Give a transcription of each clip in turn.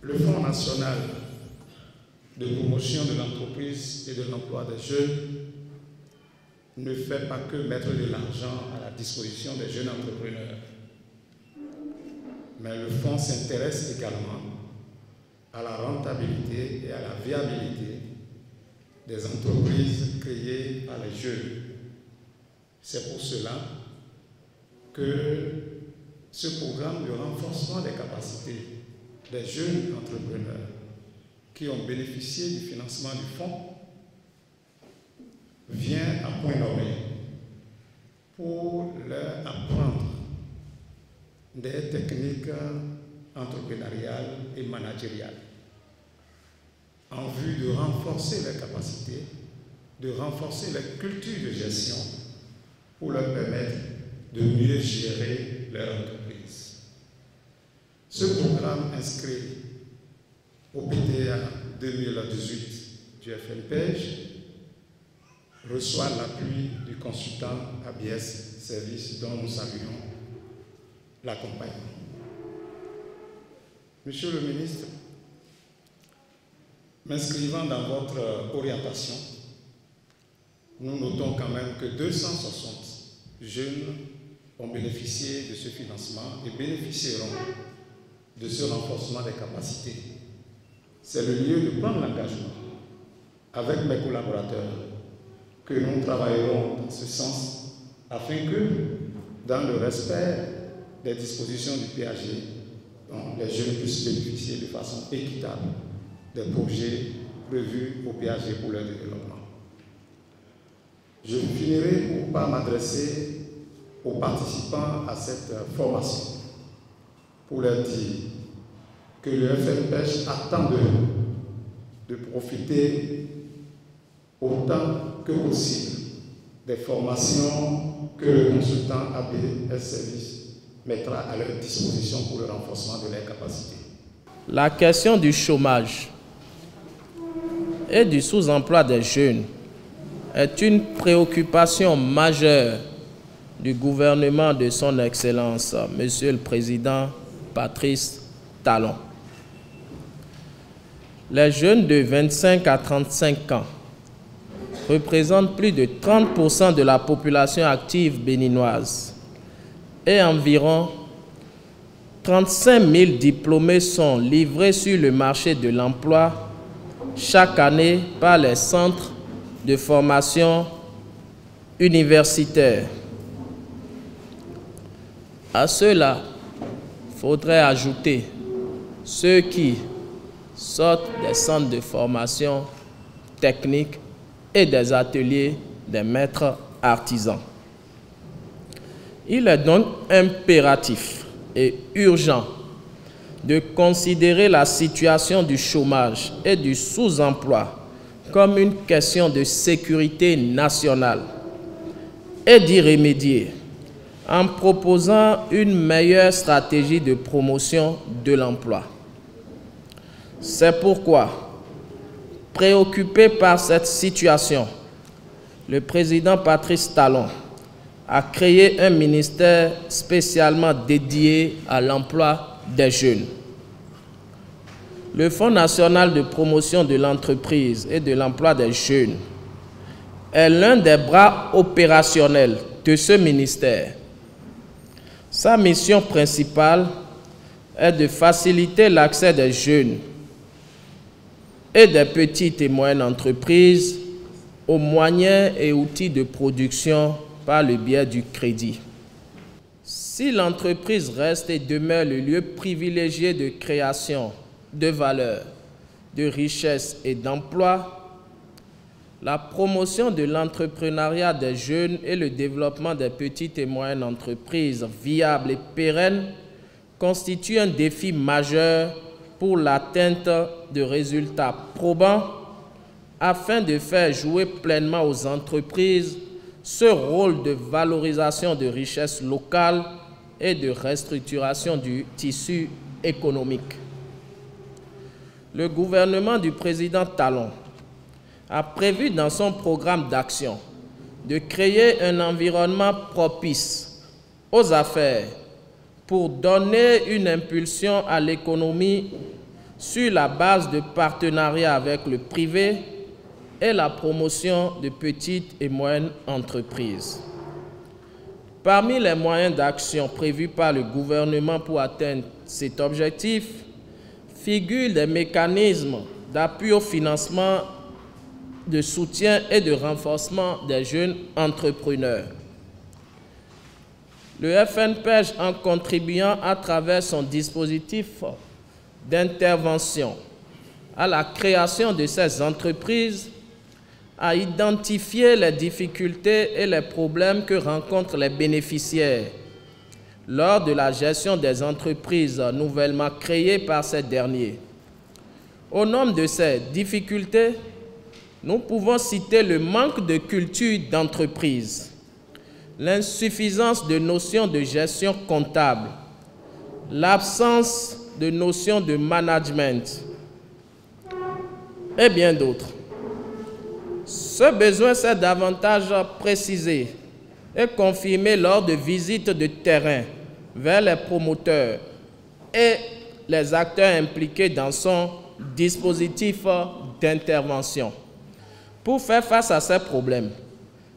Le Fonds national de promotion de l'entreprise et de l'emploi des jeunes ne fait pas que mettre de l'argent à la disposition des jeunes entrepreneurs. Mais le fonds s'intéresse également à la rentabilité et à la viabilité des entreprises créées par les jeunes. C'est pour cela que ce programme de renforcement des capacités des jeunes entrepreneurs qui ont bénéficié du financement du fonds vient à point nommé pour leur apprendre des techniques entrepreneuriales et managériales en vue de renforcer leurs capacités, de renforcer leur culture de gestion pour leur permettre de mieux gérer leur entreprise. Ce programme inscrit au PTA 2018 du FNPEJ reçoit l'appui du consultant ABS Service dont nous saluons l'accompagnement. Monsieur le ministre, m'inscrivant dans votre orientation, nous notons quand même que 260 jeunes ont bénéficié de ce financement et bénéficieront de ce renforcement des capacités. C'est le lieu de prendre l'engagement avec mes collaborateurs que nous travaillerons dans ce sens afin que, dans le respect des dispositions du PAG, les jeunes puissent bénéficier de façon équitable des projets prévus au PAG pour leur développement. Je finirai par m'adresser aux participants à cette formation pour leur dire que le FNPEJ attend de profiter autant que possible des formations que le consultant ABS Service mettra à leur disposition pour le renforcement de leurs capacités. La question du chômage et du sous-emploi des jeunes est une préoccupation majeure du gouvernement de son Excellence, Monsieur le Président Patrice Talon. Les jeunes de 25 à 35 ans représentent plus de 30% de la population active béninoise et environ 35 000 diplômés sont livrés sur le marché de l'emploi chaque année par les centres de formation universitaire. À cela, il faudrait ajouter ceux qui sortent des centres de formation technique et des ateliers des maîtres artisans. Il est donc impératif et urgent de considérer la situation du chômage et du sous-emploi comme une question de sécurité nationale et d'y remédier en proposant une meilleure stratégie de promotion de l'emploi. C'est pourquoi, préoccupé par cette situation, le président Patrice Talon a créé un ministère spécialement dédié à l'emploi des jeunes. Le Fonds national de promotion de l'entreprise et de l'emploi des jeunes est l'un des bras opérationnels de ce ministère. Sa mission principale est de faciliter l'accès des jeunes et des petites et moyennes entreprises aux moyens et outils de production par le biais du crédit. Si l'entreprise reste et demeure le lieu privilégié de création de valeur, de richesse et d'emploi, la promotion de l'entrepreneuriat des jeunes et le développement des petites et moyennes entreprises viables et pérennes constituent un défi majeur pour l'atteinte de résultats probants afin de faire jouer pleinement aux entreprises ce rôle de valorisation de richesses locales et de restructuration du tissu économique. Le gouvernement du président Talon a prévu dans son programme d'action de créer un environnement propice aux affaires pour donner une impulsion à l'économie sur la base de partenariats avec le privé et la promotion de petites et moyennes entreprises. Parmi les moyens d'action prévus par le gouvernement pour atteindre cet objectif figurent des mécanismes d'appui au financement, de soutien et de renforcement des jeunes entrepreneurs. Le FNPEJ, en contribuant à travers son dispositif d'intervention à la création de ces entreprises, a identifié les difficultés et les problèmes que rencontrent les bénéficiaires lors de la gestion des entreprises nouvellement créées par ces derniers. Au nombre de ces difficultés, nous pouvons citer le manque de culture d'entreprise, l'insuffisance de notions de gestion comptable, l'absence de notions de management et bien d'autres. Ce besoin s'est davantage précisé et confirmé lors de visites de terrain vers les promoteurs et les acteurs impliqués dans son dispositif d'intervention. Pour faire face à ces problèmes,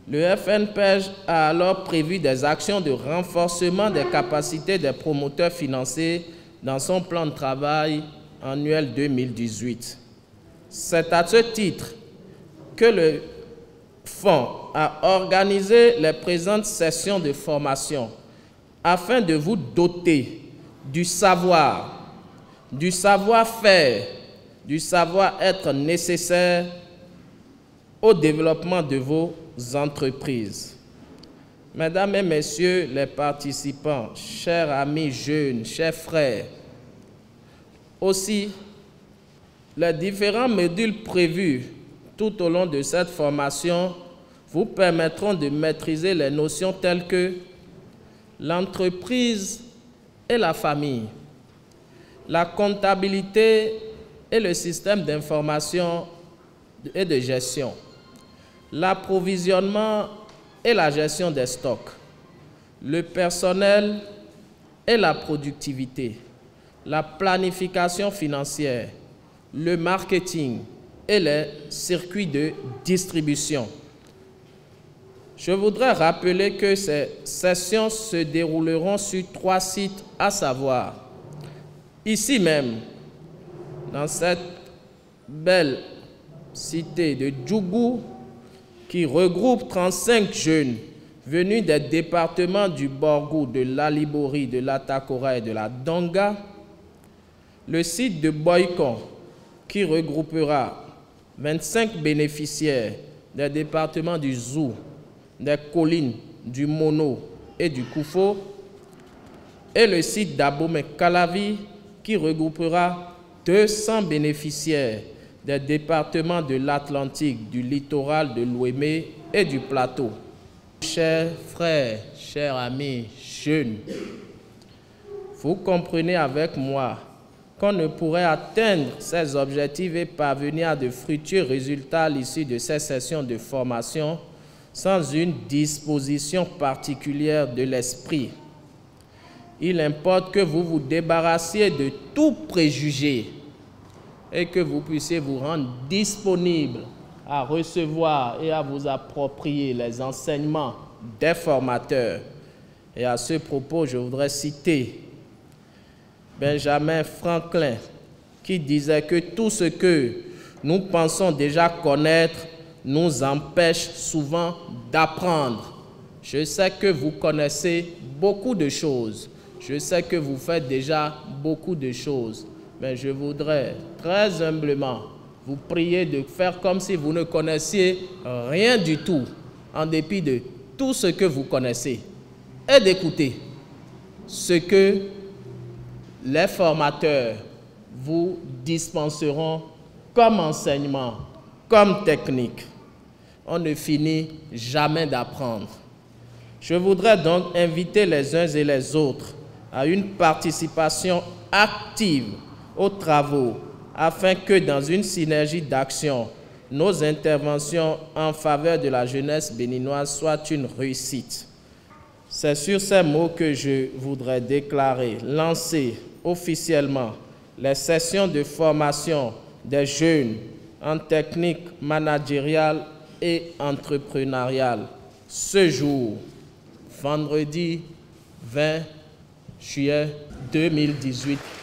le FNPEJ a alors prévu des actions de renforcement des capacités des promoteurs financiers dans son plan de travail annuel 2018. C'est à ce titre que le Fonds a organisé les présentes sessions de formation afin de vous doter du savoir, du savoir-faire, du savoir-être nécessaire au développement de vos entreprises. Mesdames et messieurs les participants, chers amis jeunes, chers frères, aussi, les différents modules prévus tout au long de cette formation vous permettront de maîtriser les notions telles que l'entreprise et la famille, la comptabilité et le système d'information et de gestion, l'approvisionnement et la gestion des stocks, le personnel et la productivité, la planification financière, le marketing et les circuits de distribution. Je voudrais rappeler que ces sessions se dérouleront sur 3 sites, à savoir, ici même, dans cette belle cité de Djougou, qui regroupe 35 jeunes venus des départements du Borgou, de l'Alibori, de l'Atakora et de la Donga, le site de Boycon, qui regroupera 25 bénéficiaires des départements du Zou, des collines, du Mono et du Koufo, et le site d'Abomey-Calavi, qui regroupera 200 bénéficiaires des départements de l'Atlantique, du littoral de l'Ouémé et du Plateau. Chers frères, chers amis jeunes, vous comprenez avec moi qu'on ne pourrait atteindre ces objectifs et parvenir à de fructueux résultats à l'issue de ces sessions de formation sans une disposition particulière de l'esprit. Il importe que vous vous débarrassiez de tout préjugé et que vous puissiez vous rendre disponible à recevoir et à vous approprier les enseignements des formateurs. Et à ce propos, je voudrais citer Benjamin Franklin, qui disait que tout ce que nous pensons déjà connaître nous empêche souvent d'apprendre. Je sais que vous connaissez beaucoup de choses. Je sais que vous faites déjà beaucoup de choses. Mais je voudrais très humblement vous prier de faire comme si vous ne connaissiez rien du tout, en dépit de tout ce que vous connaissez, et d'écouter ce que les formateurs vous dispenseront comme enseignement, comme technique. On ne finit jamais d'apprendre. Je voudrais donc inviter les uns et les autres à une participation active aux travaux afin que dans une synergie d'action, nos interventions en faveur de la jeunesse béninoise soient une réussite. C'est sur ces mots que je voudrais déclarer, lancer officiellement les sessions de formation des jeunes en technique managériale et entrepreneuriale ce jour, vendredi 20 juillet 2018.